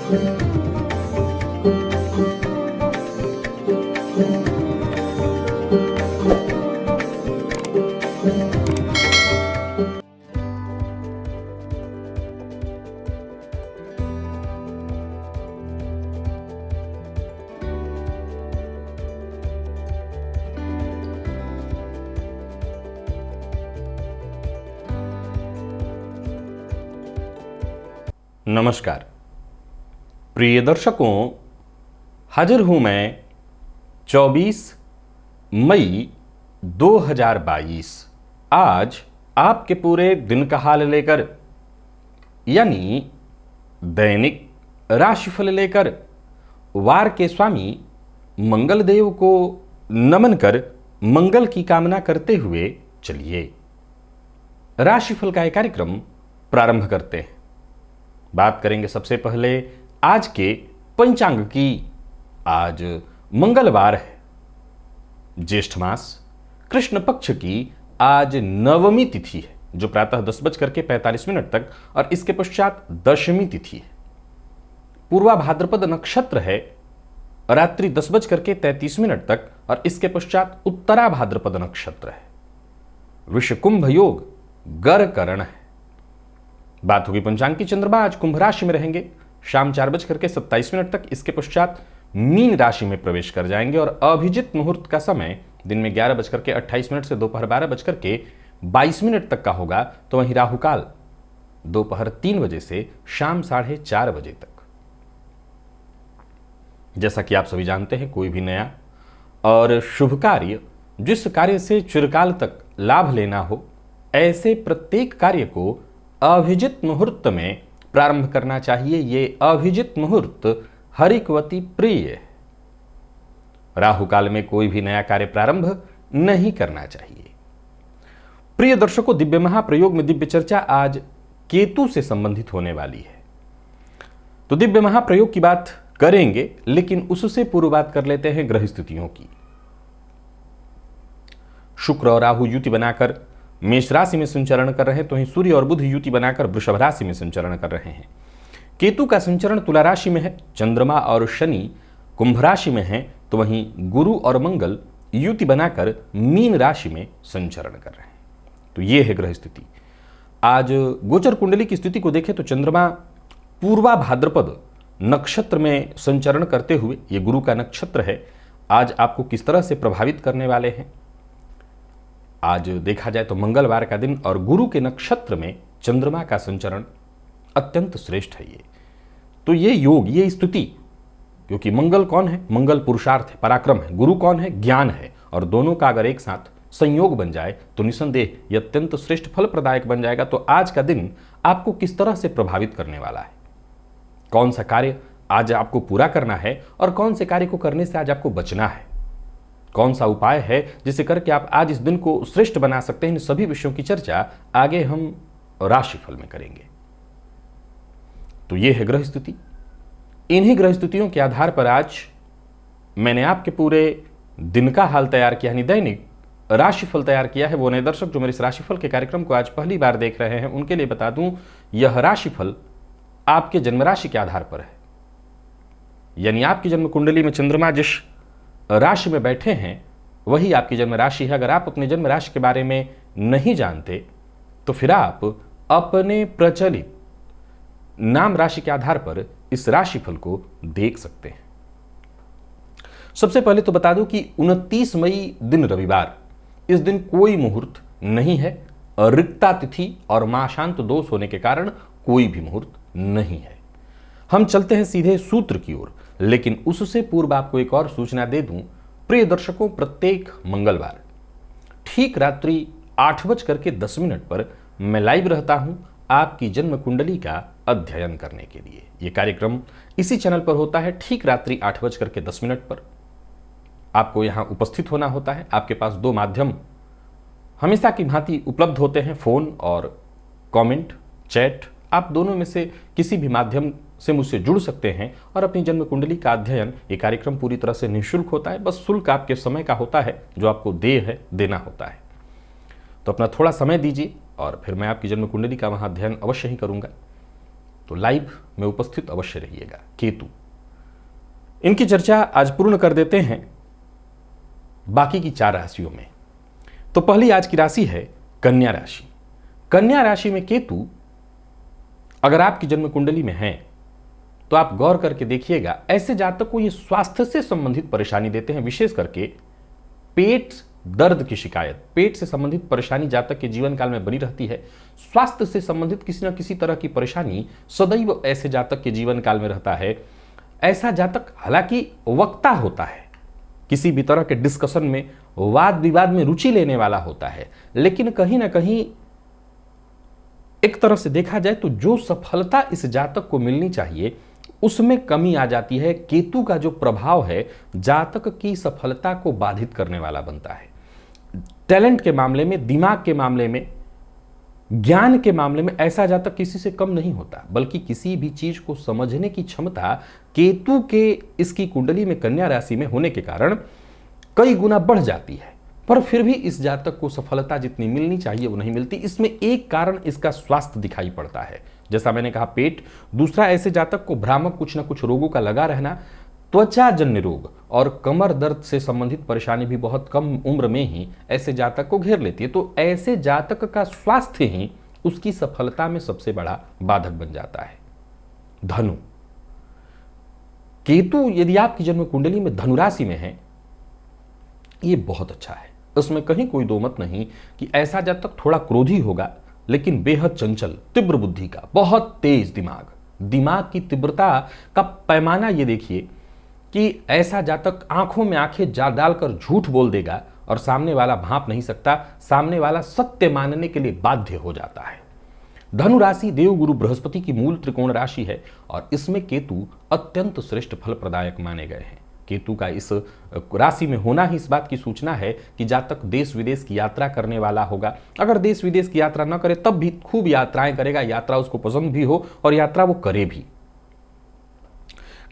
नमस्कार प्रिय दर्शकों, हाजिर हूं मैं 24 मई 2022 आज आपके पूरे दिन का हाल लेकर, यानी दैनिक राशिफल लेकर वार के स्वामी मंगल देव को नमन कर मंगल की कामना करते हुए चलिए राशिफल का एक कार्यक्रम प्रारंभ करते हैं। बात करेंगे सबसे पहले आज के पंचांग की। आज मंगलवार है, ज्येष्ठ मास, कृष्ण पक्ष की आज नवमी तिथि है जो प्रातः 10:45 तक और इसके पश्चात दशमी तिथि है। पूर्वा भाद्रपद नक्षत्र है रात्रि 10:33 तक और इसके पश्चात उत्तरा भाद्रपद नक्षत्र है। विषकुंभ योग गर करण है। बात होगी पंचांग की। चंद्रमा आज कुंभ राशि में रहेंगे शाम 4:27 तक, इसके पश्चात मीन राशि में प्रवेश कर जाएंगे और अभिजित मुहूर्त का समय दिन में 11:28 से दोपहर 12:22 तक का होगा। तो वहीं राहुकाल दोपहर 3 बजे से शाम 4:30 बजे तक। जैसा कि आप सभी जानते हैं, कोई भी नया और शुभ कार्य, जिस कार्य से चिरकाल तक लाभ लेना हो, ऐसे प्रत्येक कार्य को अभिजित मुहूर्त में प्रारंभ करना चाहिए। ये अभिजित मुहूर्त हरिकवती प्रिय है। राहु काल में कोई भी नया कार्य प्रारंभ नहीं करना चाहिए। प्रिय दर्शकों, दिव्य महाप्रयोग में दिव्य चर्चा आज केतु से संबंधित होने वाली है। तो दिव्य महाप्रयोग की बात करेंगे, लेकिन उससे पूर्व बात कर लेते हैं ग्रह स्थितियों की। शुक्र और राहु युति बनाकर मेष राशि में संचरण कर रहे हैं, तो वहीं सूर्य और बुध युति बनाकर वृषभ राशि में संचरण कर रहे हैं। केतु का संचरण तुला राशि में है, चंद्रमा और शनि कुंभ राशि में हैं, तो वहीं गुरु और मंगल युति बनाकर मीन राशि में संचरण कर रहे हैं। तो ये है ग्रह स्थिति। आज गोचर कुंडली की स्थिति को देखें तो चंद्रमा पूर्वा भाद्रपद नक्षत्र में संचरण करते हुए, ये गुरु का नक्षत्र है, आज आपको किस तरह से प्रभावित करने वाले हैं। आज देखा जाए तो मंगलवार का दिन और गुरु के नक्षत्र में चंद्रमा का संचरण अत्यंत श्रेष्ठ है। ये तो ये योग, ये स्थिति, क्योंकि मंगल कौन है? मंगल पुरुषार्थ है, पराक्रम है। गुरु कौन है? ज्ञान है। और दोनों का अगर एक साथ संयोग बन जाए तो निसंदेह ये अत्यंत श्रेष्ठ फल प्रदायक बन जाएगा। तो आज का दिन आपको किस तरह से प्रभावित करने वाला है, कौन सा कार्य आज आपको पूरा करना है और कौन से कार्य को करने से आज आपको बचना है, कौन सा उपाय है जिसे करके आप आज इस दिन को श्रेष्ठ बना सकते हैं, इन सभी विषयों की चर्चा आगे हम राशिफल में करेंगे। तो यह है ग्रह स्थिति। इन्हीं ग्रह स्थितियों के आधार पर आज मैंने आपके पूरे दिन का हाल तैयार किया, यानी दैनिक राशिफल तैयार किया है। वो नए दर्शक जो मेरे इस राशिफल के कार्यक्रम को आज पहली बार देख रहे हैं, उनके लिए बता दूं, यह राशिफल आपके जन्म राशि के आधार पर है। यानी आपकी जन्म कुंडली में चंद्रमा जिस राशि में बैठे हैं वही आपकी जन्म राशि है। अगर आप अपने जन्म राशि के बारे में नहीं जानते तो फिर आप अपने प्रचलित नाम राशि के आधार पर इस राशिफल को देख सकते हैं। सबसे पहले तो बता दूं कि 29 मई दिन रविवार, इस दिन कोई मुहूर्त नहीं है। रिक्ता तिथि और माशांत दोष होने के कारण कोई भी मुहूर्त नहीं है। हम चलते हैं सीधे सूत्र की ओर, लेकिन उससे पूर्व आपको एक और सूचना दे दूं। प्रिय दर्शकों, प्रत्येक मंगलवार ठीक रात्रि 8:10 पर मैं लाइव रहता हूं आपकी जन्म कुंडली का अध्ययन करने के लिए। यह कार्यक्रम इसी चैनल पर होता है ठीक रात्रि 8:10 पर। आपको यहां उपस्थित होना होता है। आपके पास दो माध्यम हमेशा की भांति उपलब्ध होते हैं, फोन और कमेंट, चैट। आप दोनों में से किसी भी माध्यम से मुझसे जुड़ सकते हैं और अपनी जन्म कुंडली का अध्ययन, ये कार्यक्रम पूरी तरह से निःशुल्क होता है। बस शुल्क आपके समय का होता है जो आपको देना होता है। तो अपना थोड़ा समय दीजिए और फिर मैं आपकी जन्म कुंडली का वहाँ अध्ययन अवश्य ही करूँगा। तो लाइव में उपस्थित अवश्य रहिएगा। केतु, इनकी चर्चा आज पूर्ण कर देते हैं बाकी की 4 राशियों में। तो पहली आज की राशि है कन्या राशि। कन्या राशि में केतु अगर आपकी जन्म कुंडली में है तो आप गौर करके देखिएगा, ऐसे जातक को ये स्वास्थ्य से संबंधित परेशानी देते हैं। विशेष करके पेट दर्द की शिकायत, पेट से संबंधित परेशानी जातक के जीवन काल में बनी रहती है। स्वास्थ्य से संबंधित किसी न किसी तरह की परेशानी सदैव ऐसे जातक के जीवन काल में रहता है। ऐसा जातक हालांकि वक्ता होता है, किसी भी तरह के डिस्कशन में, वाद विवाद में रुचि लेने वाला होता है, लेकिन कहीं ना कहीं एक तरह से देखा जाए तो जो सफलता इस जातक को मिलनी चाहिए उसमें कमी आ जाती है। केतु का जो प्रभाव है जातक की सफलता को बाधित करने वाला बनता है। टैलेंट के मामले में, दिमाग के मामले में, ज्ञान के मामले में ऐसा जातक किसी से कम नहीं होता, बल्कि किसी भी चीज को समझने की क्षमता केतु के इसकी कुंडली में कन्या राशि में होने के कारण कई गुना बढ़ जाती है। पर फिर भी इस जातक को सफलता जितनी मिलनी चाहिए वो नहीं मिलती। इसमें एक कारण इसका स्वास्थ्य दिखाई पड़ता है, जैसा मैंने कहा पेट। दूसरा, ऐसे जातक को भ्रामक कुछ न कुछ रोगों का लगा रहना, त्वचाजन्य रोग और कमर दर्द से संबंधित परेशानी भी बहुत कम उम्र में ही ऐसे जातक को घेर लेती है। तो ऐसे जातक का स्वास्थ्य ही उसकी सफलता में सबसे बड़ा बाधक बन जाता है। धनु, केतु यदि आपकी जन्म कुंडली में धनु राशि में है, ये बहुत अच्छा है। उसमें कहीं कोई दो मत नहीं कि ऐसा जातक थोड़ा क्रोधी होगा, लेकिन बेहद चंचल, तीव्र बुद्धि का, बहुत तेज दिमाग की तीव्रता का पैमाना ये देखिए कि ऐसा जातक आंखों में आंखें डालकर झूठ बोल देगा और सामने वाला भांप नहीं सकता, सामने वाला सत्य मानने के लिए बाध्य हो जाता है। धनु राशि देवगुरु बृहस्पति की मूल त्रिकोण राशि है और इसमें केतु अत्यंत श्रेष्ठ फल प्रदायक माने गए हैं। केतु का इस राशि में होना ही इस बात की सूचना है कि जातक देश विदेश की यात्रा करने वाला होगा। अगर देश विदेश की यात्रा न करे तब भी खूब यात्राएं करेगा, यात्रा उसको पसंद भी हो और यात्रा वो करे भी।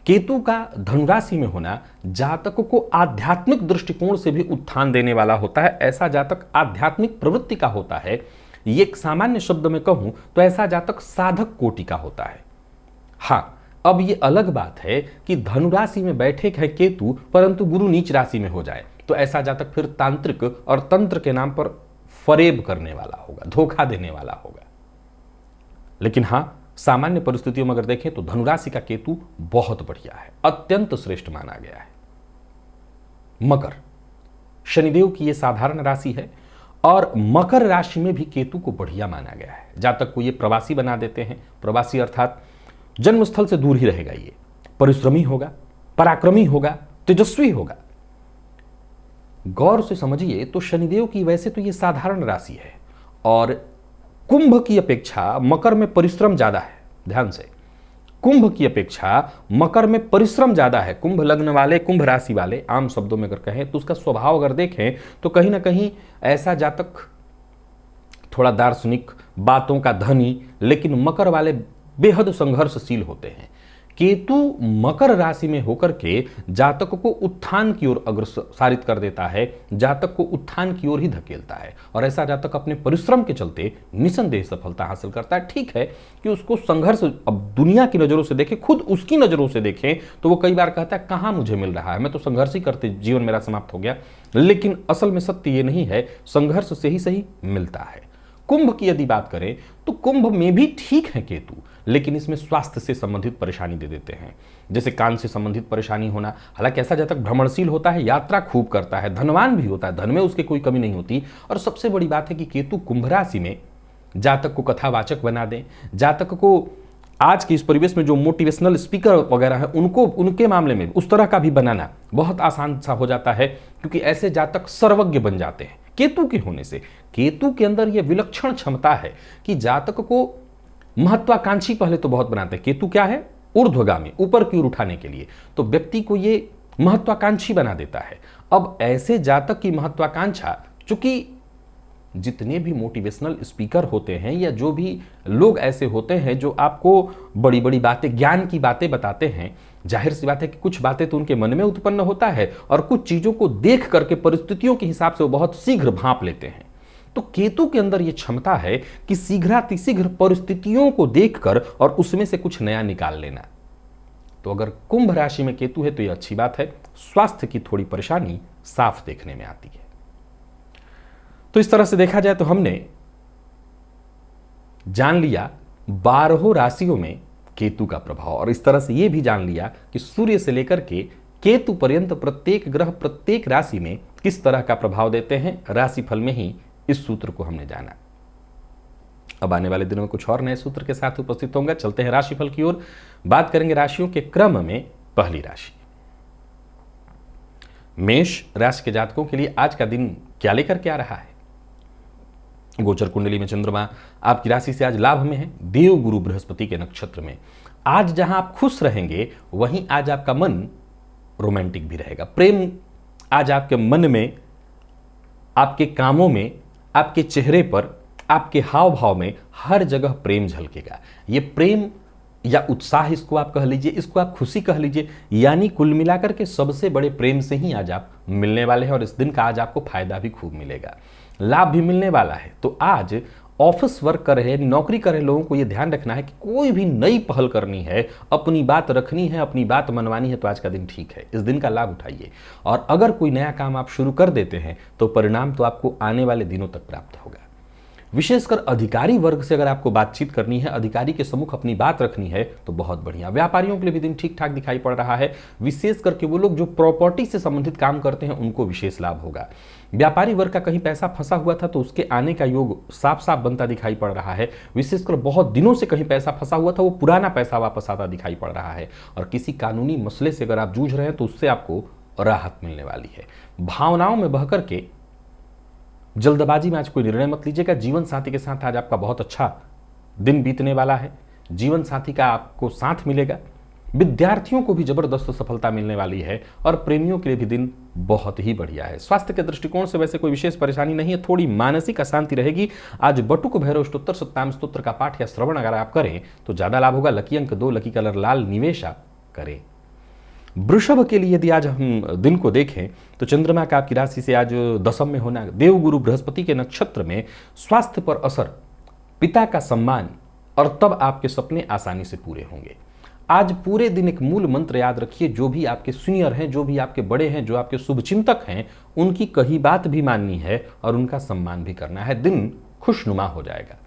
केतु का धनुराशि में होना जातक को आध्यात्मिक दृष्टिकोण से भी उत्थान देने वाला होता है। ऐसा जातक आध्यात्मिक प्रवृत्ति का होता है। ये एक सामान्य शब्द में कहूं तो ऐसा जातक साधक कोटि का होता है। हाँ, अब ये अलग बात है कि धनु राशि में बैठे है केतु परंतु गुरु नीच राशि में हो जाए तो ऐसा जातक फिर तांत्रिक और तंत्र के नाम पर फरेब करने वाला होगा, धोखा देने वाला होगा। लेकिन हां, सामान्य परिस्थितियों में अगर देखें तो धनु राशि का केतु बहुत बढ़िया है, अत्यंत श्रेष्ठ माना गया है। मकर, शनिदेव की यह साधारण राशि है और मकर राशि में भी केतु को बढ़िया माना गया है। जातक को ये प्रवासी बना देते हैं। प्रवासी अर्थात जन्मस्थल से दूर ही रहेगा, ये परिश्रमी होगा, पराक्रमी होगा, तेजस्वी होगा। गौर से समझिए तो शनिदेव की वैसे तो ये साधारण राशि है और कुंभ की अपेक्षा मकर में परिश्रम ज्यादा है। ध्यान से, कुंभ की अपेक्षा मकर में परिश्रम ज्यादा है। कुंभ लग्न वाले, कुंभ राशि वाले, आम शब्दों में अगर कहें तो उसका स्वभाव अगर देखें तो कहीं ना कहीं ऐसा जातक थोड़ा दार्शनिक, बातों का धनी, लेकिन मकर वाले बेहद संघर्षशील होते हैं। केतु मकर राशि में होकर के जातक को उत्थान की ओर अग्रसारित कर देता है, जातक को उत्थान की ओर ही धकेलता है और ऐसा जातक अपने परिश्रम के चलते निसंदेह सफलता हासिल करता है। ठीक है कि उसको संघर्ष अब दुनिया की नजरों से देखें, खुद उसकी नजरों से देखें तो वो कई बार कहता है कहाँ मुझे मिल रहा है, मैं तो संघर्ष ही करते जीवन मेरा समाप्त हो गया। लेकिन असल में सत्य ये नहीं है, संघर्ष से ही सही मिलता है। कुंभ की यदि बात करें तो कुंभ में भी ठीक है केतु, लेकिन इसमें स्वास्थ्य से संबंधित परेशानी दे देते हैं, जैसे कान से संबंधित परेशानी होना। हालांकि ऐसा जातक भ्रमणशील होता है, यात्रा खूब करता है, धनवान भी होता है, धन में उसके कोई कमी नहीं होती। और सबसे बड़ी बात है कि केतु कुंभ राशि में जातक को कथावाचक बना दें, जातक को आज के इस परिवेश में जो मोटिवेशनल स्पीकर वगैरह हैं उनको, उनके मामले में उस तरह का भी बनाना बहुत आसान सा हो जाता है, क्योंकि ऐसे जातक सर्वज्ञ बन जाते हैं केतु के होने से। केतु के अंदर यह विलक्षण क्षमता है कि जातक को महत्वाकांक्षी पहले तो बहुत बनाते हैं। केतु क्या है? ऊर्ध्वगामी, ऊपर की ओर उठाने के लिए, तो व्यक्ति को ये महत्वाकांक्षी बना देता है। अब ऐसे जातक की महत्वाकांक्षा, चूंकि जितने भी मोटिवेशनल स्पीकर होते हैं या जो भी लोग ऐसे होते हैं जो आपको बड़ी बड़ी बातें, ज्ञान की बातें बताते हैं, जाहिर सी बात है कि कुछ बातें तो उनके मन में उत्पन्न होता है और कुछ चीजों को देख करके परिस्थितियों के हिसाब से वो बहुत शीघ्र भांप लेते हैं। तो केतु के अंदर यह क्षमता है कि शीघ्रातिशीघ्र परिस्थितियों को देखकर और उसमें से कुछ नया निकाल लेना। तो अगर कुंभ राशि में केतु है तो यह अच्छी बात है। स्वास्थ्य की थोड़ी परेशानी साफ देखने में आती है। तो इस तरह से देखा जाए तो हमने जान लिया 12 राशियों में केतु का प्रभाव, और इस तरह से यह भी जान लिया कि सूर्य से लेकर के केतु पर्यंत प्रत्येक ग्रह प्रत्येक राशि में किस तरह का प्रभाव देते हैं। राशिफल में ही इस सूत्र को हमने जाना। अब आने वाले दिनों में कुछ और नए सूत्र के साथ उपस्थित होंगे। चलते हैं राशिफल की ओर, बात करेंगे राशियों के क्रम में। पहली राशि मेष राशि के जातकों के लिए आज का दिन क्या लेकर के आ रहा है। गोचर कुंडली में चंद्रमा आपकी राशि से आज लाभ में है, देव गुरु बृहस्पति के नक्षत्र में। आज जहां आप खुश रहेंगे वहीं आज आपका मन रोमांटिक भी रहेगा। प्रेम आज आपके मन में, आपके कामों में, आपके चेहरे पर, आपके हाव भाव में हर जगह प्रेम झलकेगा। ये प्रेम या उत्साह इसको आप कह लीजिए, इसको आप खुशी कह लीजिए, यानी कुल मिलाकर के सबसे बड़े प्रेम से ही आज आप मिलने वाले हैं और इस दिन का आज आपको फायदा भी खूब मिलेगा, लाभ भी मिलने वाला है। तो आज ऑफिस वर्क कर रहे, नौकरी कर रहे लोगों को यह ध्यान रखना है कि कोई भी नई पहल करनी है, अपनी बात रखनी है, अपनी बात मनवानी है तो आज का दिन ठीक है, इस दिन का लाभ उठाइए। और अगर कोई नया काम आप शुरू कर देते हैं तो परिणाम तो आपको आने वाले दिनों तक प्राप्त होगा। विशेषकर अधिकारी वर्ग से अगर आपको बातचीत करनी है, अधिकारी के सम्मुख अपनी बात रखनी है तो बहुत बढ़िया। व्यापारियों के लिए भी दिन ठीक ठाक दिखाई पड़ रहा है। विशेष करके वो लोग जो प्रॉपर्टी से संबंधित काम करते हैं उनको विशेष लाभ होगा। व्यापारी वर्ग का कहीं पैसा फंसा हुआ था तो उसके आने का योग साफ साफ बनता दिखाई पड़ रहा है। विशेषकर बहुत दिनों से कहीं पैसा फंसा हुआ था, वो पुराना पैसा वापस आता दिखाई पड़ रहा है। और किसी कानूनी मसले से अगर आप जूझ रहे हैं तो उससे आपको राहत मिलने वाली है। भावनाओं में बहकर के जल्दबाजी में आज कोई निर्णय मत लीजिएगा। जीवन साथी के साथ आज आपका बहुत अच्छा दिन बीतने वाला है। जीवन साथी का आपको साथ मिलेगा। विद्यार्थियों को भी जबरदस्त सफलता मिलने वाली है और प्रेमियों के लिए भी दिन बहुत ही बढ़िया है। स्वास्थ्य के दृष्टिकोण से वैसे कोई विशेष परेशानी नहीं है, थोड़ी मानसिक अशांति रहेगी। आज बटुक भैरव स्तोत्र सप्ताह स्तोत्र का पाठ या श्रवण अगर आप करें तो ज्यादा लाभ होगा। लकी अंक 2, लकी कलर लाल, निवेशा करें। वृषभ के लिए यदि आज हम दिन को देखें तो चंद्रमा का आपकी राशि से आज दशम में होना, देवगुरु बृहस्पति के नक्षत्र में, स्वास्थ्य पर असर, पिता का सम्मान, और तब आपके सपने आसानी से पूरे होंगे। आज पूरे दिन एक मूल मंत्र याद रखिए, जो भी आपके सीनियर हैं, जो भी आपके बड़े हैं, जो आपके शुभचिंतक हैं, उनकी कही बात भी माननी है और उनका सम्मान भी करना है। दिन खुशनुमा हो जाएगा।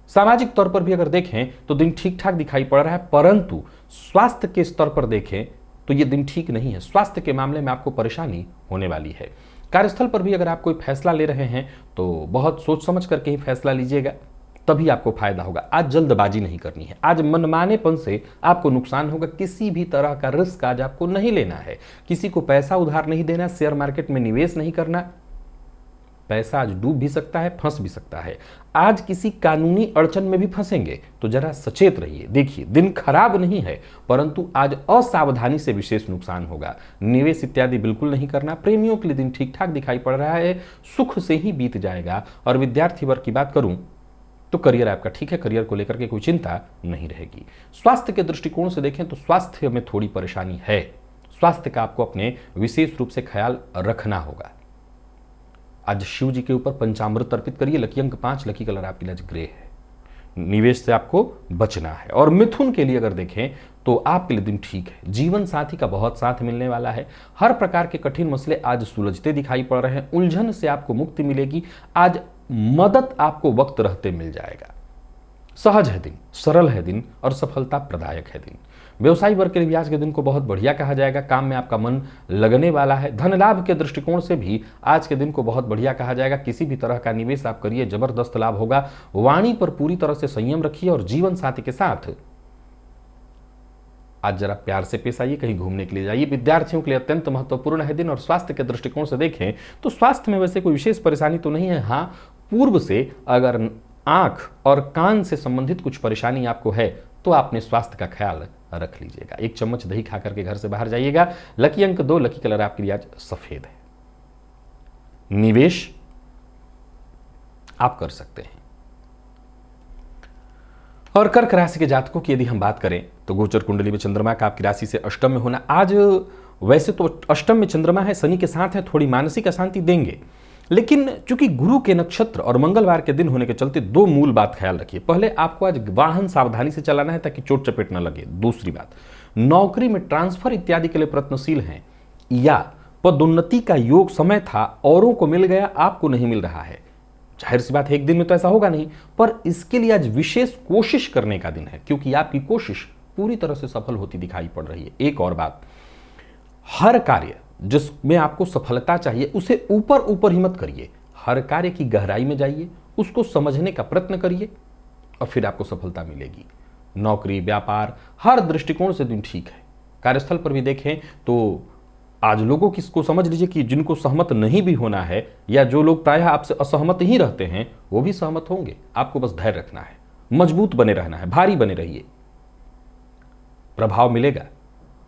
सामाजिक तौर पर भी अगर देखें तो दिन ठीक ठाक दिखाई पड़ रहा है, परंतु स्वास्थ्य के स्तर पर देखें तो ये दिन ठीक नहीं है। स्वास्थ्य के मामले में आपको परेशानी होने वाली है। कार्यस्थल पर भी अगर आप कोई फैसला ले रहे हैं तो बहुत सोच समझ करके ही फैसला लीजिएगा, तभी आपको फायदा होगा। आज जल्दबाजी नहीं करनी है। आज मनमानेपन से आपको नुकसान होगा। किसी भी तरह का रिस्क आज आपको नहीं लेना है। किसी को पैसा उधार नहीं देना, शेयर मार्केट में निवेश नहीं करना। पैसा आज डूब भी सकता है, फंस भी सकता है। आज किसी कानूनी अड़चन में भी फंसेंगे तो जरा सचेत रहिए। देखिए, दिन खराब नहीं है, परंतु आज असावधानी से विशेष नुकसान होगा। निवेश इत्यादि बिल्कुल नहीं करना। प्रेमियों के लिए दिन ठीक ठाक दिखाई पड़ रहा है, सुख से ही बीत जाएगा। और विद्यार्थी वर्ग की बात करूं तो करियर आपका ठीक है, करियर को लेकर के कोई चिंता नहीं रहेगी। स्वास्थ्य के दृष्टिकोण से देखें तो स्वास्थ्य में थोड़ी परेशानी है। स्वास्थ्य का आपको अपने विशेष रूप से ख्याल रखना होगा। आज शिव जी के ऊपर पंचामृत अर्पित करिए। लकी अंक 5, लकी कलर आपके लिए ग्रे है। निवेश से आपको बचना है। और मिथुन के लिए अगर देखें तो आपके लिए दिन ठीक है। जीवन साथी का बहुत साथ मिलने वाला है। हर प्रकार के कठिन मसले आज सुलझते दिखाई पड़ रहे हैं। उलझन से आपको मुक्ति मिलेगी। आज मदद आपको वक्त रहते मिल जाएगा। सहज है दिन, सरल है दिन और सफलता प्रदायक है दिन। व्यवसायी वर्ग के लिए भी आज के दिन को बहुत बढ़िया कहा जाएगा। काम में आपका मन लगने वाला है। धन लाभ के दृष्टिकोण से भी आज के दिन को बहुत बढ़िया कहा जाएगा। किसी भी तरह का निवेश आप करिए, जबरदस्त लाभ होगा। वाणी पर पूरी तरह से संयम रखिए और जीवन साथी के साथ आज जरा प्यार से पेश आइए, कहीं घूमने के लिए जाइए। विद्यार्थियों के लिए अत्यंत महत्वपूर्ण है दिन। और स्वास्थ्य के दृष्टिकोण से देखें तो स्वास्थ्य में वैसे कोई विशेष परेशानी तो नहीं है। हाँ, पूर्व से अगर आंख और कान से संबंधित कुछ परेशानी आपको है तो आपने स्वास्थ्य का ख्याल रख लीजिएगा। 1 चम्मच दही खा करके घर से बाहर जाइएगा। लकी अंक 2, लकी कलर आपके लिए आज सफेद है। निवेश आप कर सकते हैं। और कर्क राशि के जातकों की यदि हम बात करें तो गोचर कुंडली में चंद्रमा का आपकी राशि से अष्टम में होना। आज वैसे तो अष्टम में चंद्रमा है, शनि के साथ है, थोड़ी मानसिक अशांति देंगे। लेकिन चूंकि गुरु के नक्षत्र और मंगलवार के दिन होने के चलते दो मूल बात ख्याल रखिए। पहले, आपको आज वाहन सावधानी से चलाना है ताकि चोट चपेट न लगे। दूसरी बात, नौकरी में ट्रांसफर इत्यादि के लिए प्रयत्नशील हैं या पदोन्नति का योग समय था, औरों को मिल गया, आपको नहीं मिल रहा है। जाहिर सी बात है एक दिन में तो ऐसा होगा नहीं, पर इसके लिए आज विशेष कोशिश करने का दिन है, क्योंकि आपकी कोशिश पूरी तरह से सफल होती दिखाई पड़ रही है। एक और बात, हर कार्य जिसमें आपको सफलता चाहिए उसे ऊपर ऊपर ही मत करिए, हर कार्य की गहराई में जाइए, उसको समझने का प्रयत्न करिए और फिर आपको सफलता मिलेगी। नौकरी, व्यापार, हर दृष्टिकोण से दिन ठीक है। कार्यस्थल पर भी देखें तो आज लोगों की इसको समझ लीजिए कि जिनको सहमत नहीं भी होना है या जो लोग प्रायः आपसे असहमत ही रहते हैं वो भी सहमत होंगे। आपको बस धैर्य रखना है, मजबूत बने रहना है, भारी बने रहिए, प्रभाव मिलेगा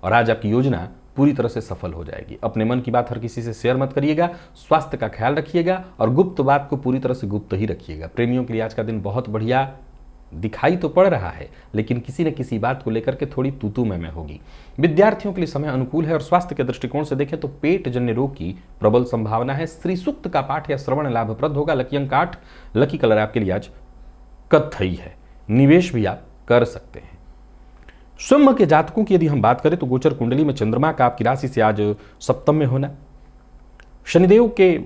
और आज आपकी योजना पूरी तरह से सफल हो जाएगी। अपने मन की बात हर किसी से शेयर मत करिएगा, स्वास्थ्य का ख्याल रखिएगा और गुप्त बात को पूरी तरह से गुप्त ही रखिएगा। प्रेमियों के लिए आज का दिन बहुत बढ़िया दिखाई तो पड़ रहा है, लेकिन किसी न किसी बात को लेकर के थोड़ी तूतू में होगी। विद्यार्थियों के लिए समय अनुकूल है और स्वास्थ्य के दृष्टिकोण से देखें तो पेट जन्य रोग की प्रबल संभावना है। श्री सूक्त का पाठ या श्रवण लाभप्रद होगा। लकी अंक 8, लकी कलर आपके लिए आज कत्थई है। निवेश भी आप कर सकते हैं। सिंह के जातकों की यदि हम बात करें तो गोचर कुंडली में चंद्रमा का आपकी राशि से आज सप्तम में होना, शनिदेव के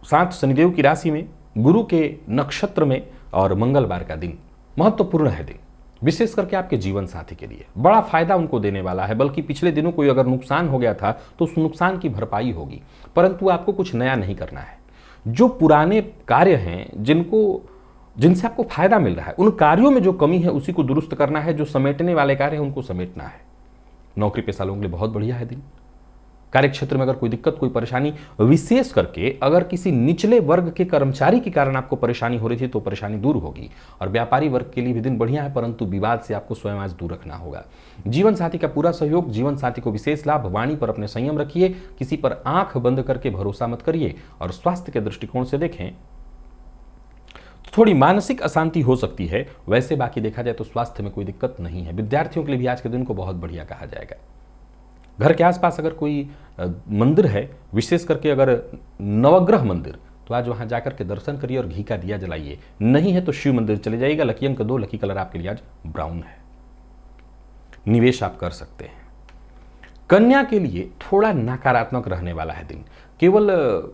साथ शनिदेव की राशि में, गुरु के नक्षत्र में और मंगलवार का दिन महत्वपूर्ण है। दिन विशेष करके आपके जीवन साथी के लिए बड़ा फायदा उनको देने वाला है, बल्कि पिछले दिनों कोई अगर नुकसान हो गया था तो उस नुकसान की भरपाई होगी, परंतु आपको कुछ नया नहीं करना है। जो पुराने कार्य हैं जिनसे आपको फायदा मिल रहा है, उन कार्यों में जो कमी है उसी को दुरुस्त करना है। जो समेटने वाले कार्य हैं उनको समेटना है। नौकरी पेशा लोगों के लिए बहुत बढ़िया है दिन। कार्यक्षेत्र में अगर कोई दिक्कत, कोई परेशानी, विशेष करके अगर किसी निचले वर्ग के कर्मचारी के कारण आपको परेशानी हो रही थी तो परेशानी दूर होगी। और व्यापारी वर्ग के लिए भी दिन बढ़िया है, परंतु विवाद से आपको स्वयं आज दूर रखना होगा। जीवन साथी का पूरा सहयोग, जीवन साथी को विशेष लाभ। वाणी पर अपने संयम रखिए, किसी पर आंख बंद करके भरोसा मत करिए। और स्वास्थ्य के दृष्टिकोण से देखें तो थोड़ी मानसिक अशांति हो सकती है, वैसे बाकी देखा जाए तो स्वास्थ्य में कोई दिक्कत नहीं है। विद्यार्थियों के लिए भी आज के दिन को बहुत बढ़िया कहा जाएगा। घर के आसपास अगर कोई मंदिर है, विशेष करके अगर नवग्रह मंदिर, तो आज वहां जाकर के दर्शन करिए और घी का दिया जलाइए। नहीं है तो शिव मंदिर चले जाइएगा। लकी अंक 2, लकी कलर आपके लिए आज ब्राउन है। निवेश आप कर सकते हैं। कन्या के लिए थोड़ा नकारात्मक रहने वाला है दिन। केवल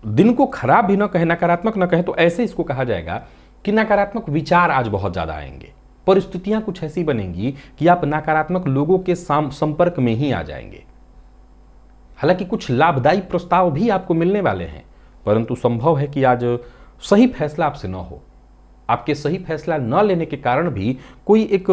दिन को खराब भी न कहे, नकारात्मक न कहे तो ऐसे इसको कहा जाएगा कि नकारात्मक विचार आज बहुत ज्यादा आएंगे। परिस्थितियां कुछ ऐसी बनेंगी कि आप नकारात्मक लोगों के संपर्क में ही आ जाएंगे। हालांकि कुछ लाभदायी प्रस्ताव भी आपको मिलने वाले हैं, परंतु संभव है कि आज सही फैसला आपसे न हो। आपके सही फैसला न लेने के कारण भी कोई एक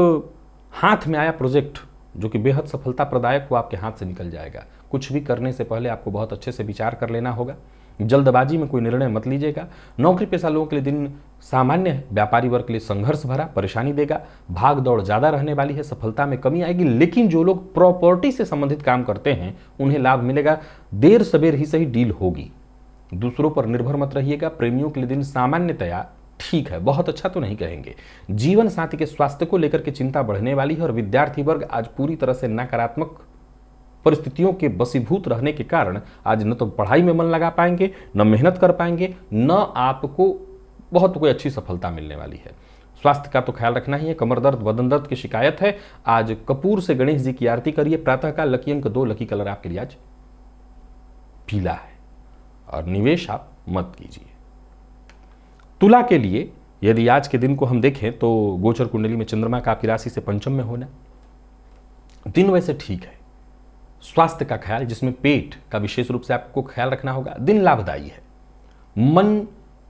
हाथ में आया प्रोजेक्ट जो कि बेहद सफलता प्रदायक वो आपके हाथ से निकल जाएगा। कुछ भी करने से पहले आपको बहुत अच्छे से विचार कर लेना होगा। जल्दबाजी में कोई निर्णय मत लीजिएगा। नौकरी पेशा लोगों के लिए दिन सामान्य है। व्यापारी वर्ग के लिए संघर्ष भरा, परेशानी देगा। भाग दौड़ ज्यादा रहने वाली है, सफलता में कमी आएगी। लेकिन जो लोग प्रॉपर्टी से संबंधित काम करते हैं उन्हें लाभ मिलेगा। देर सवेर ही सही डील होगी। दूसरों पर निर्भर मत रहिएगा। प्रेमियों के लिए दिन सामान्यतया ठीक है, बहुत अच्छा तो नहीं कहेंगे। जीवन साथी के स्वास्थ्य को लेकर के चिंता बढ़ने वाली है और विद्यार्थी वर्ग आज पूरी तरह से नकारात्मक परिस्थितियों के बसीभूत रहने के कारण आज न तो पढ़ाई में मन लगा पाएंगे, न मेहनत कर पाएंगे, न आपको बहुत कोई अच्छी सफलता मिलने वाली है। स्वास्थ्य का तो ख्याल रखना ही है। कमर दर्द, बदन दर्द की शिकायत है, आज कपूर से गणेश जी की आरती करिए प्रातःकाल। लकी अंक 2, लकी कलर आपके लिए आज पीला है और निवेश आप मत कीजिए। तुला के लिए यदि आज के दिन को हम देखें तो गोचर कुंडली में चंद्रमा का आपकी राशि से पंचम में होना, दिन वैसे ठीक है। स्वास्थ्य का ख्याल, जिसमें पेट का विशेष रूप से आपको ख्याल रखना होगा। दिन लाभदायी है। मन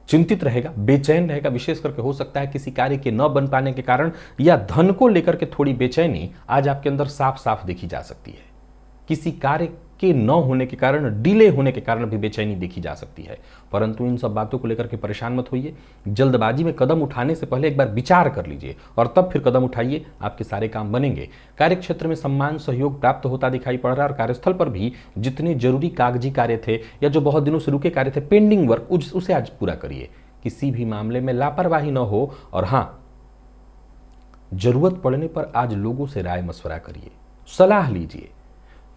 चिंतित रहेगा, बेचैन रहेगा। विशेष करके हो सकता है किसी कार्य के न बन पाने के कारण या धन को लेकर के थोड़ी बेचैनी आज आपके अंदर साफ साफ देखी जा सकती है। किसी कार्य के न होने के कारण, डिले होने के कारण भी बेचैनी देखी जा सकती है। परंतु इन सब बातों को लेकर के परेशान मत होइए। जल्दबाजी में कदम उठाने से पहले एक बार विचार कर लीजिए और तब फिर कदम उठाइए, आपके सारे काम बनेंगे। कार्यक्षेत्र में सम्मान, सहयोग प्राप्त होता दिखाई पड़ रहा है और कार्यस्थल पर भी जितने जरूरी कागजी कार्य थे या जो बहुत दिनों से रुके कार्य थे, पेंडिंग वर्क, उसे आज पूरा करिए। किसी भी मामले में लापरवाही न हो। और हाँ, जरूरत पड़ने पर आज लोगों से राय मशवरा करिए, सलाह लीजिए।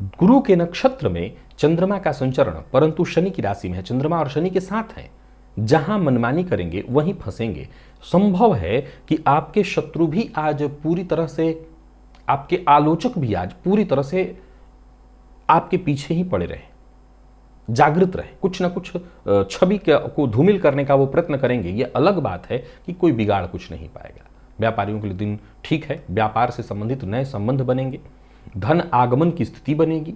गुरु के नक्षत्र में चंद्रमा का संचरण परंतु शनि की राशि में है, चंद्रमा और शनि के साथ है। जहां मनमानी करेंगे वहीं फंसेंगे। संभव है कि आपके शत्रु भी आज पूरी तरह से, आपके आलोचक भी आज पूरी तरह से आपके पीछे ही पड़े रहे, जागृत रहे, कुछ ना कुछ छवि को धूमिल करने का वो प्रयत्न करेंगे। ये अलग बात है कि कोई बिगाड़ कुछ नहीं पाएगा। व्यापारियों के लिए दिन ठीक है, व्यापार से संबंधित नए संबंध बनेंगे, धन आगमन की स्थिति बनेगी।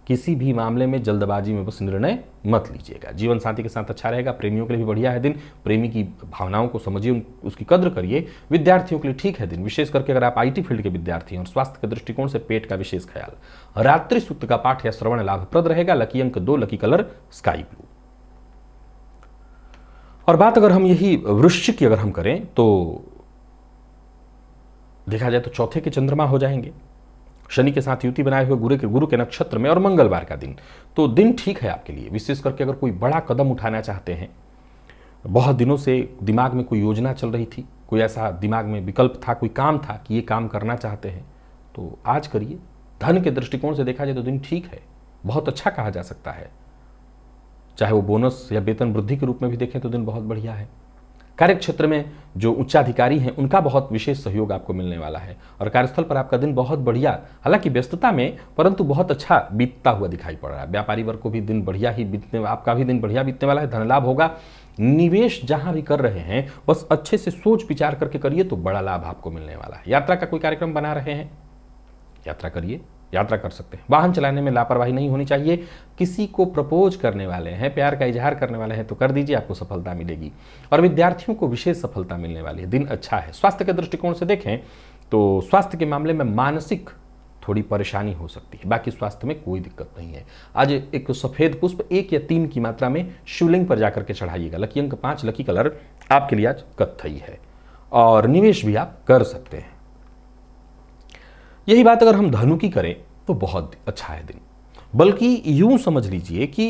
किसी भी मामले में जल्दबाजी में बस निर्णय मत लीजिएगा। जीवन साथी के साथ अच्छा रहेगा। प्रेमियों के लिए भी बढ़िया है दिन, प्रेमी की भावनाओं को समझिए, उसकी कद्र करिए। विद्यार्थियों के लिए ठीक है दिन, विशेष करके अगर आप आईटी फील्ड के विद्यार्थी हैं। और स्वास्थ्य के दृष्टिकोण से पेट का विशेष ख्याल। रात्रि सूक्त का पाठ या श्रवण लाभप्रद रहेगा। लकी अंक 2, लकी कलर स्काई ब्लू। और बात अगर हम यही वृश्चिक की अगर हम करें तो देखा जाए तो चौथे के चंद्रमा हो जाएंगे, शनि के साथ युति बनाए हुए गुरु के नक्षत्र में, और मंगलवार का दिन। तो दिन ठीक है आपके लिए। विशेष करके अगर कोई बड़ा कदम उठाना चाहते हैं, बहुत दिनों से दिमाग में कोई योजना चल रही थी, कोई ऐसा दिमाग में विकल्प था, कोई काम था कि ये काम करना चाहते हैं, तो आज करिए। धन के दृष्टिकोण से देखा जाए तो दिन ठीक है, बहुत अच्छा कहा जा सकता है। चाहे वो बोनस या वेतन वृद्धि के रूप में भी देखें तो दिन बहुत बढ़िया है। कार्य क्षेत्र में जो उच्चाधिकारी हैं उनका बहुत विशेष सहयोग आपको मिलने वाला है। और कार्यस्थल पर आपका दिन बहुत बढ़िया, हालांकि व्यस्तता में, परंतु बहुत अच्छा बीतता हुआ दिखाई पड़ रहा है। व्यापारी वर्ग को भी दिन बढ़िया ही बीतने, आपका भी दिन बढ़िया बीतने वाला है। धन लाभ होगा। निवेश जहां भी कर रहे हैं बस अच्छे से सोच विचार करके करिए तो बड़ा लाभ आपको मिलने वाला है। यात्रा का कोई कार्यक्रम बना रहे हैं, यात्रा करिए, यात्रा कर सकते हैं। वाहन चलाने में लापरवाही नहीं होनी चाहिए। किसी को प्रपोज करने वाले हैं, प्यार का इजहार करने वाले हैं तो कर दीजिए, आपको सफलता मिलेगी। और विद्यार्थियों को विशेष सफलता मिलने वाली है। दिन अच्छा है। स्वास्थ्य के दृष्टिकोण से देखें तो स्वास्थ्य के मामले में मानसिक थोड़ी परेशानी हो सकती है, बाकी स्वास्थ्य में कोई दिक्कत नहीं है। आज एक सफेद पुष्प 1 या 3 की मात्रा में शिवलिंग पर जाकर के चढ़ाइएगा। लकी अंक 5, लकी कलर आपके लिए आज कत्थई है। और निवेश भी आप कर सकते हैं। यही बात अगर हम धनु की करें तो बहुत अच्छा है दिन, बल्कि यूं समझ लीजिए कि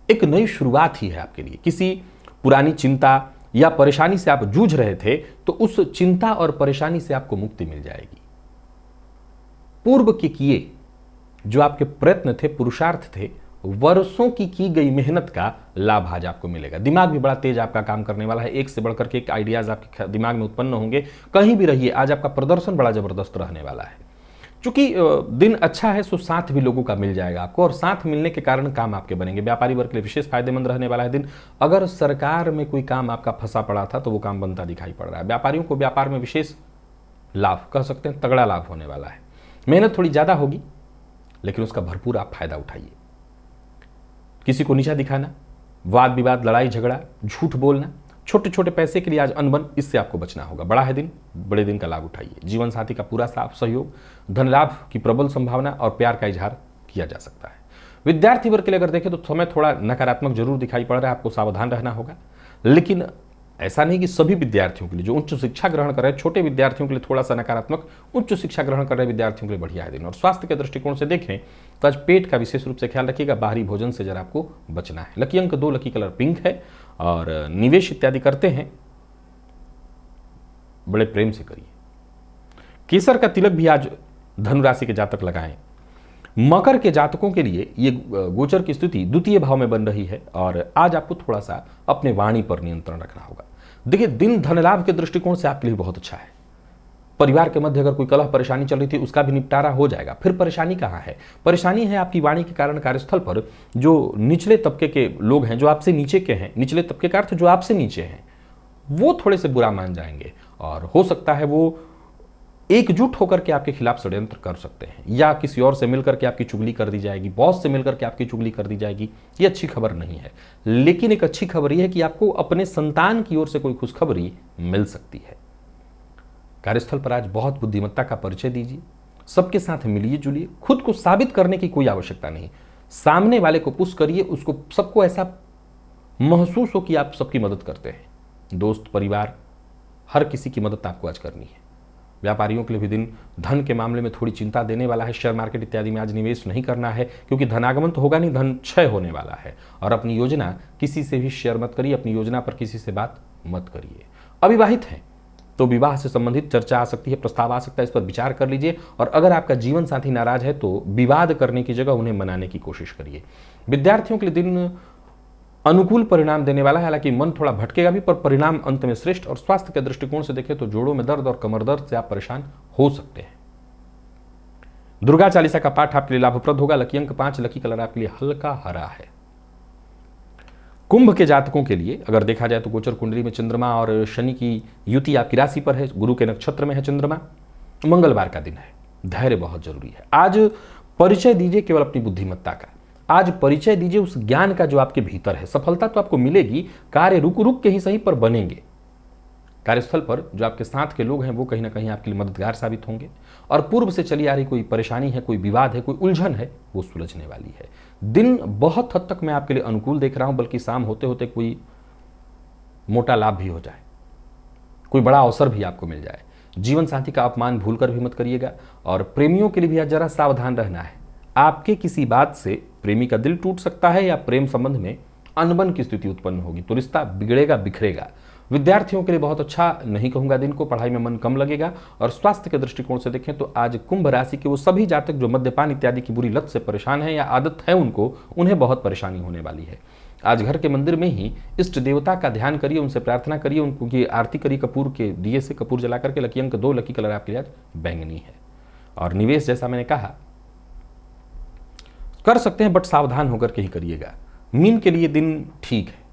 एक नई शुरुआत ही है आपके लिए। किसी पुरानी चिंता या परेशानी से आप जूझ रहे थे तो उस चिंता और परेशानी से आपको मुक्ति मिल जाएगी। पूर्व के किए जो आपके प्रयत्न थे, पुरुषार्थ थे, वर्षों की गई मेहनत का लाभ आज आपको मिलेगा। दिमाग भी बड़ा तेज आपका काम करने वाला है। एक से बढ़कर के एक आइडियाज आपके दिमाग में उत्पन्न होंगे। कहीं भी रहिए, आज आपका प्रदर्शन बड़ा जबरदस्त रहने वाला है। चूंकि दिन अच्छा है सो साथ भी लोगों का मिल जाएगा आपको, और साथ मिलने के कारण काम आपके बनेंगे। व्यापारी वर्ग के लिए विशेष फायदेमंद रहने वाला है दिन। अगर सरकार में कोई काम आपका फंसा पड़ा था तो वो काम बनता दिखाई पड़ रहा है। व्यापारियों को व्यापार में विशेष लाभ, कह सकते हैं तगड़ा लाभ होने वाला है। मेहनत थोड़ी ज्यादा होगी लेकिन उसका भरपूर आप फायदा उठाइए। किसी को नीचा दिखाना, वाद विवाद, लड़ाई झगड़ा, झूठ बोलना, छोटे छोटे पैसे के लिए आज अनबन, इससे आपको बचना होगा। बड़ा है दिन, बड़े दिन का लाभ उठाइए। जीवन साथी का पूरा साफ सहयोग, धन लाभ की प्रबल संभावना और प्यार का इजहार किया जा सकता है। विद्यार्थी वर्ग के लिए अगर देखें तो समय थोड़ा नकारात्मक जरूर दिखाई पड़ रहा है, आपको सावधान रहना होगा। लेकिन ऐसा नहीं कि सभी विद्यार्थियों के लिए, जो उच्च शिक्षा ग्रहण कर रहे हैं, छोटे विद्यार्थियों के लिए थोड़ा सा नकारात्मक, उच्च शिक्षा ग्रहण कर रहे विद्यार्थियों के लिए बढ़िया है दिन। और स्वास्थ्य के दृष्टिकोण से देखें तो आज पेट का विशेष रूप से ख्याल रखिएगा। बाहरी भोजन से जरा आपको बचना है। लकी अंक 2, लकी कलर पिंक है। और निवेश इत्यादि करते हैं बड़े प्रेम से करिए। केसर का तिलक भी आज धनु राशि के जातक लगाएं। मकर के जातकों के लिए ये गोचर की स्थिति द्वितीय भाव में बन रही है और आज आपको थोड़ा सा अपने वाणी पर नियंत्रण रखना होगा। देखिए, दिन धन लाभ के दृष्टिकोण से आपके लिए बहुत अच्छा है। परिवार के मध्य अगर कोई कलह परेशानी चल रही थी उसका भी निपटारा हो जाएगा। फिर परेशानी कहाँ है? परेशानी है आपकी वाणी के कारण। कार्यस्थल पर जो निचले तबके के लोग हैं, जो आपसे नीचे के हैं, निचले तबके का अर्थ जो आपसे नीचे हैं, वो थोड़े से बुरा मान जाएंगे और हो सकता है वो एकजुट होकर के आपके खिलाफ षड्यंत्र कर सकते हैं, या किसी और से मिलकर के आपकी चुगली कर दी जाएगी, बॉस से मिलकर के आपकी चुगली कर दी जाएगी। ये अच्छी खबर नहीं है। लेकिन एक अच्छी खबर यह है कि आपको अपने संतान की ओर से कोई खुशखबरी मिल सकती है। कार्यस्थल पर आज बहुत बुद्धिमत्ता का परिचय दीजिए। सबके साथ मिलिए जुलिए। खुद को साबित करने की कोई आवश्यकता नहीं। सामने वाले को पुश करिए, उसको, सबको ऐसा महसूस हो कि आप सबकी मदद करते हैं। दोस्त, परिवार, हर किसी की मदद आपको आज करनी है। व्यापारियों के लिए भी दिन धन के मामले में थोड़ी चिंता देने वाला है। शेयर मार्केट इत्यादि में आज निवेश नहीं करना है, क्योंकि धनागमन तो होगा नहीं, धन क्षय होने वाला है। और अपनी योजना किसी से भी शेयर मत करिए, अपनी योजना पर किसी से बात मत करिए। अविवाहित हैं तो विवाह से संबंधित चर्चा आ सकती है, प्रस्ताव आ सकता है, इस पर विचार कर लीजिए। और अगर आपका जीवन साथी नाराज है तो विवाद करने की जगह उन्हें मनाने की कोशिश करिए। विद्यार्थियों के लिए दिन अनुकूल परिणाम देने वाला है, हालांकि मन थोड़ा भटकेगा भी, पर परिणाम अंत में श्रेष्ठ। और स्वास्थ्य के दृष्टिकोण से देखें तो जोड़ों में दर्द और कमर दर्द से आप परेशान हो सकते हैं। दुर्गा चालीसा का पाठ आपके लिए लाभप्रद होगा। लकी अंक 5, लकी कलर आपके लिए हल्का हरा है। कुंभ के जातकों के लिए अगर देखा जाए तो गोचर कुंडली में चंद्रमा और शनि की युति आपकी राशि पर है, गुरु के नक्षत्र में है चंद्रमा, मंगलवार का दिन है। धैर्य बहुत जरूरी है। आज परिचय दीजिए केवल अपनी बुद्धिमत्ता का, आज परिचय दीजिए उस ज्ञान का जो आपके भीतर है। सफलता तो आपको मिलेगी, कार्य रुक रुक के ही सही पर बनेंगे। कार्यस्थल पर जो आपके साथ के लोग हैं वो कहीं ना कहीं आपके लिए मददगार साबित होंगे। और पूर्व से चली आ रही कोई परेशानी है, कोई विवाद है, कोई उलझन है, वो सुलझने वाली है। दिन बहुत हद तक मैं आपके लिए अनुकूल देख रहा हूं, बल्कि शाम होते होते कोई मोटा लाभ भी हो जाए, कोई बड़ा अवसर भी आपको मिल जाए। जीवन साथी का अपमान भूलकर भी मत करिएगा। और प्रेमियों के लिए भी आज जरा सावधान रहना है। आपके किसी बात से प्रेमी का दिल टूट सकता है या प्रेम संबंध में अनबन की स्थिति उत्पन्न होगी, तो रिश्ता बिगड़ेगा, बिखरेगा। विद्यार्थियों के लिए बहुत अच्छा नहीं कहूंगा दिन को, पढ़ाई में मन कम लगेगा। और स्वास्थ्य के दृष्टिकोण से देखें तो आज कुंभ राशि के वो सभी जातक जो मद्यपान इत्यादि की बुरी लत से परेशान हैं या आदत है उनको, उन्हें बहुत परेशानी होने वाली है। आज घर के मंदिर में ही इष्ट देवता का ध्यान करिए, उनसे प्रार्थना करिए, उनकी आरती करिए कपूर के दिए से, कपूर जला करके। लकी अंक 2, लकी कलर आपके लिए आज बैंगनी है। और निवेश जैसा मैंने कहा कर सकते हैं, बट सावधान होकर के ही करिएगा। मीन के लिए दिन ठीक है,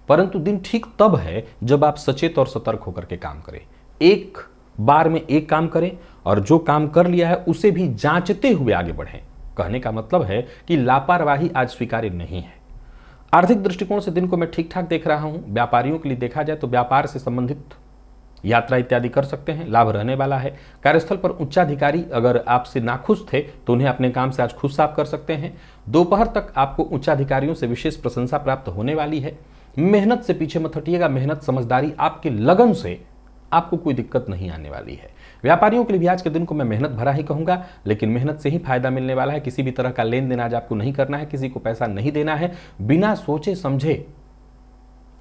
परंतु दिन ठीक तब है जब आप सचेत और सतर्क होकर के काम करें। एक बार में एक काम करें और जो काम कर लिया है उसे भी जांचते हुए आगे बढ़ें। कहने का मतलब है कि लापरवाही आज स्वीकार्य नहीं है। आर्थिक दृष्टिकोण से दिन को मैं ठीक ठाक देख रहा हूं। व्यापारियों के लिए देखा जाए तो व्यापार से संबंधित यात्रा इत्यादि कर सकते हैं, लाभ रहने वाला है। कार्यस्थल पर उच्चाधिकारी अगर आपसे नाखुश थे तो उन्हें अपने काम से आज खुश साफ कर सकते हैं। दोपहर तक आपको उच्चाधिकारियों से विशेष प्रशंसा प्राप्त होने वाली है। मेहनत से पीछे मत हटिएगा, मेहनत, समझदारी, आपके लगन से आपको कोई दिक्कत नहीं आने वाली है। व्यापारियों के लिए भी आज के दिन को मैं मेहनत भरा ही कहूंगा, लेकिन मेहनत से ही फायदा मिलने वाला है। किसी भी तरह का लेन देन आज आपको नहीं करना है, किसी को पैसा नहीं देना है। बिना सोचे समझे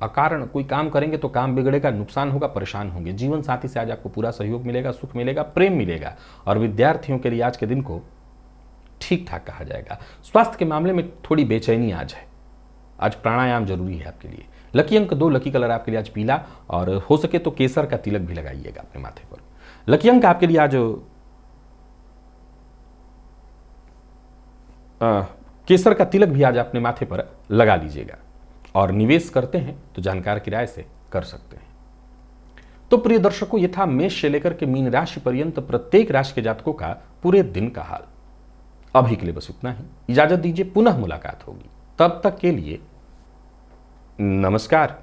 अकारण कोई काम करेंगे तो काम बिगड़ेगा, नुकसान होगा, परेशान होंगे। जीवन साथी से आज आपको पूरा सहयोग मिलेगा, सुख मिलेगा, प्रेम मिलेगा। और विद्यार्थियों के लिए आज के दिन को ठीक ठाक कहा जाएगा। स्वास्थ्य के मामले में थोड़ी बेचैनी आज है, आज प्राणायाम जरूरी है आपके लिए। लकी अंक 2, लकी कलर आपके लिए आज पीला, और हो सके तो केसर का तिलक भी लगाइएगा अपने माथे पर। लकी अंक आपके लिए आज केसर का तिलक भी आज अपने माथे पर लगा लीजिएगा। और निवेश करते हैं तो जानकार की राय से कर सकते हैं। तो प्रिय दर्शकों, ये था मेष से लेकर के मीन राशि पर्यंत प्रत्येक राशि के जातकों का पूरे दिन का हाल। अभी के लिए बस इतना ही, इजाजत दीजिए, पुनः मुलाकात होगी। तब तक के लिए नमस्कार।